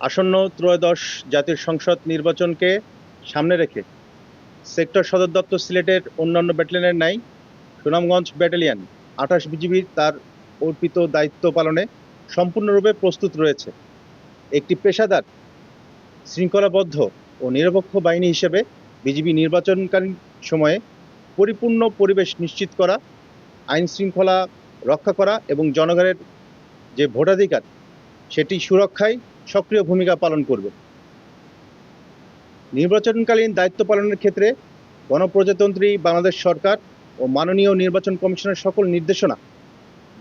আসন্ন ত্রয়োদশ জাতীয় সংসদ নির্বাচনকে সামনে রেখে সেক্টর সদর দপ্তর সিলেটের অন্যান্য ব্যাটালিয়নের ন্যায় সুনামগঞ্জ ব্যাটালিয়ন ২৮ বিজিবির তার অর্পিত দায়িত্ব পালনে সম্পূর্ণরূপে প্রস্তুত রয়েছে। একটি পেশাদার, শৃঙ্খলাবদ্ধ ও নিরপেক্ষ বাহিনী হিসেবে বিজিবি নির্বাচনকালীন সময়ে পরিপূর্ণ পরিবেশ নিশ্চিত করা, আইন শৃঙ্খলা রক্ষা করা এবং জনগণের যে ভোটাধিকার সেটি সুরক্ষায় সক্রিয় ভূমিকা পালন করবে। নির্বাচনকালীন দায়িত্ব পালনের ক্ষেত্রে গণপ্রজাতন্ত্রী বাংলাদেশ সরকার ও মাননীয় নির্বাচন কমিশনের সকল নির্দেশনা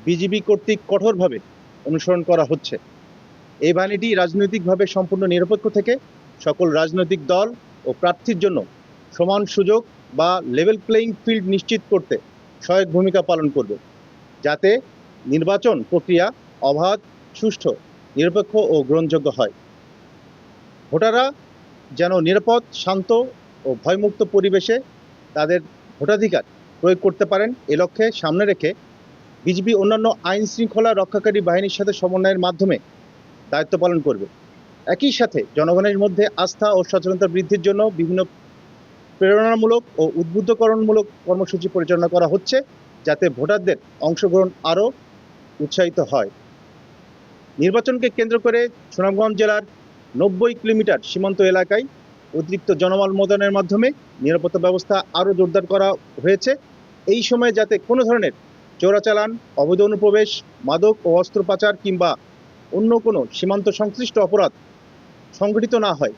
বিজিবি কর্তৃক কঠোরভাবে অনুসরণ করা হচ্ছে। এই বাহিনীটি রাজনৈতিকভাবে সম্পূর্ণ নিরপেক্ষ থেকে সকল রাজনৈতিক দল ও প্রার্থীর জন্য সমান সুযোগ বা লেভেল প্লেয়িং ফিল্ড নিশ্চিত করতে সহায়ক ভূমিকা পালন করবে, যাতে নির্বাচন প্রক্রিয়া অবাধ, সুষ্ঠু, নিরপেক্ষ ও গ্রহণযোগ্য হয়। ভোটাররা যেন নিরাপদ, শান্ত ও ভয়মুক্ত পরিবেশে তাদের ভোটাধিকার প্রয়োগ করতে পারেন, এ লক্ষ্যে সামনে রেখে বিজিবি অন্যান্য আইন শৃঙ্খলা রক্ষাকারী বাহিনীর সাথে সমন্বয়ের মাধ্যমে দায়িত্ব পালন করবে। একই সাথে জনগণের মধ্যে আস্থা ও সচেতনতা বৃদ্ধির জন্য বিভিন্ন প্রেরণামূলক ও উদ্বুদ্ধকরণমূলক কর্মসূচি পরিচালনা করা হচ্ছে, যাতে ভোটারদের অংশগ্রহণ আরও উৎসাহিত হয়। নির্বাচনকে কেন্দ্র করে সুনামগঞ্জ জেলার ৯০ কিলোমিটার সীমান্ত এলাকায় অতিরিক্ত জনবল মোতায়েনের মাধ্যমে নিরাপত্তা ব্যবস্থা আরও জোরদার করা হয়েছে। এই সময়ে যাতে কোনো ধরনের চোরাচালান, অবৈধ অনুপ্রবেশ, মাদক ও অস্ত্র পাচার কিংবা অন্য কোনো সীমান্ত সংশ্লিষ্ট অপরাধ সংঘটিত না হয়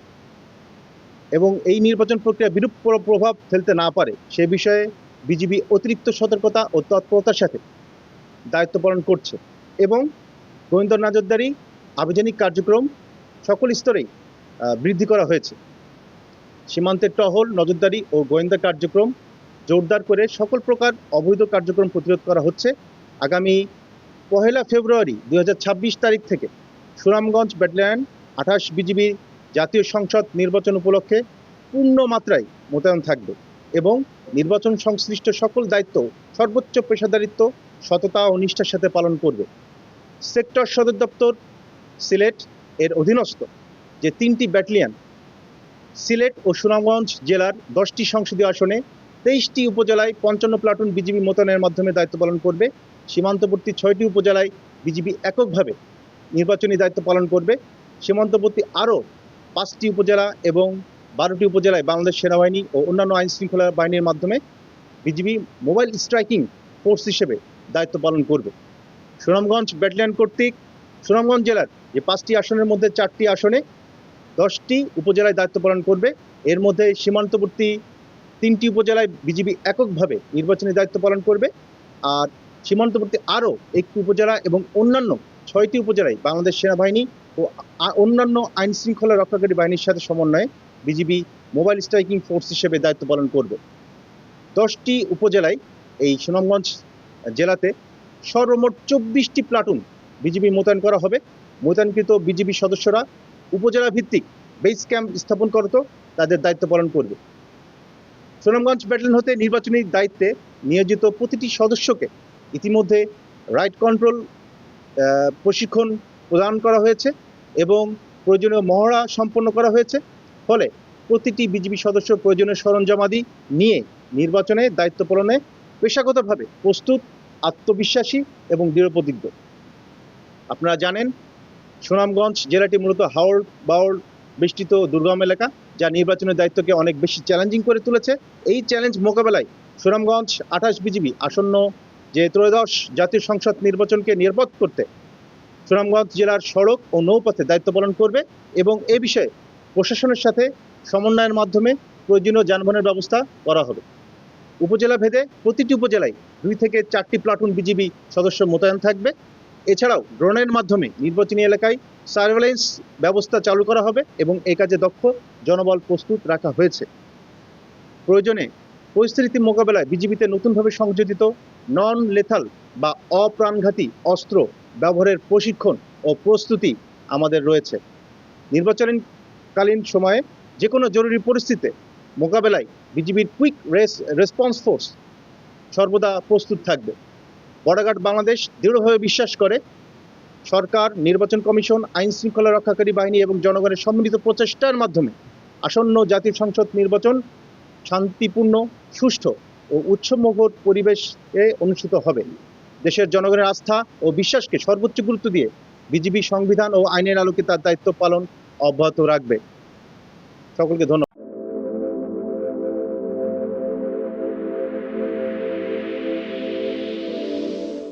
এবং এই নির্বাচন প্রক্রিয়া বিরূপ প্রভাব ফেলতে না পারে, সে বিষয়ে বিজিবি অতিরিক্ত সতর্কতা ও তৎপরতার সাথে দায়িত্ব পালন করছে এবং গোয়েন্দা নজরদারি, আভিযানিক কার্যক্রম সকল স্তরেই বৃদ্ধি করা হয়েছে। সীমান্তের টহল, নজরদারি ও গোয়েন্দা কার্যক্রম জোরদার করে সকল প্রকার অবৈধ কার্যক্রম প্রতিরোধ করা হচ্ছে। আগামী ১ ফেব্রুয়ারি ২০২৬ তারিখ থেকে সুনামগঞ্জ ব্যাটালিয়ন ২৮ বিজিবি জাতীয় সংসদ নির্বাচন উপলক্ষে পূর্ণ মাত্রায় মোতায়েন থাকবে এবং নির্বাচন সংশ্লিষ্ট সকল দায়িত্ব সর্বোচ্চ পেশাদারিত্ব, সততা ও নিষ্ঠার সাথে পালন করবে। সেক্টর সদর দপ্তর সিলেট এর অধীনস্থ যে ৩টি ব্যাটালিয়ন সিলেট ও সুনামগঞ্জ জেলার ১০টি সংসদীয় আসনে ২৩টি উপজেলায় ৫৫ প্লাটুন বিজিবি মোতায়েনের মাধ্যমে দায়িত্ব পালন করবে। সীমান্তবর্তী ৬টি উপজেলায় বিজিবি এককভাবে নির্বাচনী দায়িত্ব পালন করবে। সীমান্তবর্তী আরও ৫টি উপজেলা এবং ১২টি উপজেলায় বাংলাদেশ সেনাবাহিনী ও অন্যান্য আইন শৃঙ্খলা বাহিনীর মাধ্যমে বিজিবি মোবাইল স্ট্রাইকিং ফোর্স হিসেবে দায়িত্ব পালন করবে। সুনামগঞ্জ ব্যাটালিয়ন কর্তৃক সুনামগঞ্জ জেলার যে 5টি আসনের মধ্যে 4টি আসনে 10টি উপজেলায় দায়িত্ব পালন করবে। এর মধ্যে সীমান্তবর্তী 3টি উপজেলায় বিজিবি এককভাবে নির্বাচনী দায়িত্ব পালন করবে, আর সীমান্তবর্তী আরও 1টি উপজেলা এবং অন্যান্য 6টি উপজেলায় বাংলাদেশ সেনাবাহিনী ও অন্যান্য আইন শৃঙ্খলা রক্ষাকারী বাহিনীর সাথে সমন্বয়ে বিজিবি মোবাইল স্ট্রাইকিং ফোর্স হিসেবে দায়িত্ব পালন করবে। 10টি উপজেলায় এই সুনামগঞ্জ জেলাতে সর্বমোট 24টি প্লাটুন বিজিবি মোতায়েন করা হবে। মোতায়েনকৃত বিজিবি সদস্যরা উপজেলা ভিত্তিক বেস ক্যাম্প স্থাপন করত তাদের দায়িত্ব পালন করবে। সুনামগঞ্জ ব্যাটালিয়ন হতে নির্বাচনী দায়িত্বে নিয়োজিত প্রতিটি সদস্যকে ইতিমধ্যে রাইট কন্ট্রোল প্রশিক্ষণ প্রদান করা হয়েছে এবং প্রয়োজনীয় মহড়া সম্পন্ন করা হয়েছে। ফলে প্রতিটি বিজিবি সদস্য প্রয়োজনীয় সরঞ্জামাদি নিয়ে নির্বাচনে দায়িত্ব পালনে পেশাগতভাবে প্রস্তুত, আত্মবিশ্বাসী এবং দৃঢ়প্রতিজ্ঞ। আপনারা জানেন সুনামগঞ্জ জেলাটি মূলত হাওড় বাওড় বেষ্টিত দুর্গম এলাকা, যা নির্বাচনের দায়িত্বকে অনেক বেশি চ্যালেঞ্জিং করে তুলেছে। এই চ্যালেঞ্জ মোকাবেলায় সুনামগঞ্জ ২৮ বিজিবি আসন্ন যে ত্রয়োদশ জাতীয় সংসদ নির্বাচনকে নিরাপদ করতে সুনামগঞ্জ জেলার সড়ক ও নৌপথে দায়িত্ব পালন করবে এবং এ বিষয়ে প্রশাসনের সাথে সমন্বয়ের মাধ্যমে প্রয়োজনীয় যানবাহনের ব্যবস্থা করা হবে। উপজেলা ভেদে প্রতিটি উপজেলায় 2 থেকে 4টি প্লাটুন বিজিবি সদস্য মোতায়েন থাকবে। এছাড়াও ড্রোনের মাধ্যমে নির্বাচনী এলাকায় সার্ভেলেন্স ব্যবস্থা চালু করা হবে এবং এই কাজে দক্ষ জনবল প্রস্তুত রাখা হয়েছে। প্রয়োজনে পরিস্থিতি মোকাবেলায় বিজিবিতে নতুনভাবে সংযোজিত নন লেথাল বা অপ্রাণঘাতী অস্ত্র ব্যবহারের প্রশিক্ষণ ও প্রস্তুতি আমাদের রয়েছে। নির্বাচনকালীন সময়ে যে কোনো জরুরি পরিস্থিতিতে মোকাবেলায় বিজিবির কুইক রেসপন্স ফোর্স সর্বদা প্রস্তুত থাকবে। বর্ডার গার্ড বাংলাদেশ দৃঢ়ভাবে বিশ্বাস করে সরকার, নির্বাচন কমিশন, আইন শৃঙ্খলা রক্ষাকারী বাহিনী এবং জনগণের সম্মিলিত প্রচেষ্টার মাধ্যমে আসন্ন জাতীয় সংসদ নির্বাচন শান্তিপূর্ণ, সুষ্ঠু ও উৎসবমুখর পরিবেশে অনুষ্ঠিত হবে। দেশের জনগণের আস্থা ও বিশ্বাসকে সর্বোচ্চ গুরুত্ব দিয়ে বিজিবি সংবিধান ও আইনের আলোকে তার দায়িত্ব পালন অব্যাহত রাখবে। সকলকে ধন্যবাদ।